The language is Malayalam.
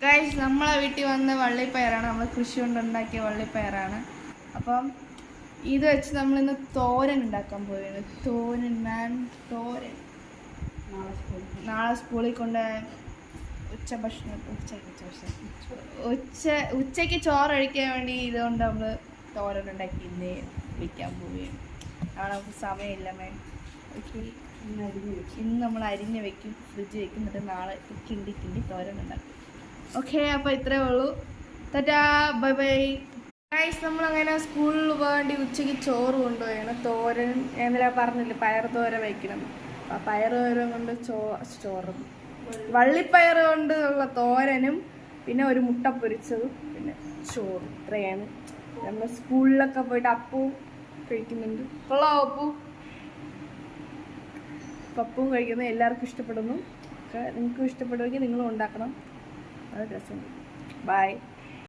ഗൈസ് നമ്മളെ വീട്ടിൽ വന്ന വള്ളിപ്പയറാണ്, നമ്മൾ കൃഷി കൊണ്ടുണ്ടാക്കിയ വള്ളിപ്പയറാണ്. അപ്പം ഇത് വെച്ച് നമ്മളിന്ന് തോരൻ ഉണ്ടാക്കാൻ പോവുകയാണ്. തോരൻ നാളെ സ്കൂളിൽ കൊണ്ട് ഉച്ചയ്ക്ക് ചോറ് കഴിക്കാൻ വേണ്ടി ഇതുകൊണ്ട് നമ്മൾ തോരൻ ഉണ്ടാക്കി ഇന്ന് വയ്ക്കാൻ പോവുകയാണ്. നാളെ നമുക്ക് സമയമില്ല ഓക്കെ. ഇന്ന് നമ്മൾ അരിഞ്ഞ് വെക്കും, ഫ്രിഡ്ജ് വെക്കും, എന്നിട്ട് നാളെ കിണ്ടി തോരൻ ഉണ്ടാക്കും. ഓക്കെ, അപ്പോൾ ഇത്രയേ ഉള്ളൂ. Tata, bye bye. ഗൈസ്, നമ്മളങ്ങനെ സ്കൂളിൽ പോകാണ്ടി ഉച്ചയ്ക്ക് ചോറ് കൊണ്ടുപോയാണ്. തോരൻ എന്തെല്ലാം പറഞ്ഞില്ലേ, പയർ തോരൻ വയ്ക്കണം. ആ പയർ തോരൻ കൊണ്ട് ചോറും വള്ളിപ്പയർ കൊണ്ട് ഉള്ള തോരനും പിന്നെ ഒരു മുട്ട പൊരിച്ചതും പിന്നെ ചോറും. ഇത്രയാണ്. നമ്മൾ സ്കൂളിലൊക്കെ പോയിട്ട് അപ്പവും കഴിക്കുന്നുണ്ട്. കൊള്ളാം പപ്പവും കഴിക്കുന്നത് എല്ലാവർക്കും ഇഷ്ടപ്പെടുന്നു. നിങ്ങൾക്കും ഇഷ്ടപ്പെടുമെങ്കിൽ നിങ്ങളും ഉണ്ടാക്കണം. അത് രസമുണ്ട്. ബൈ.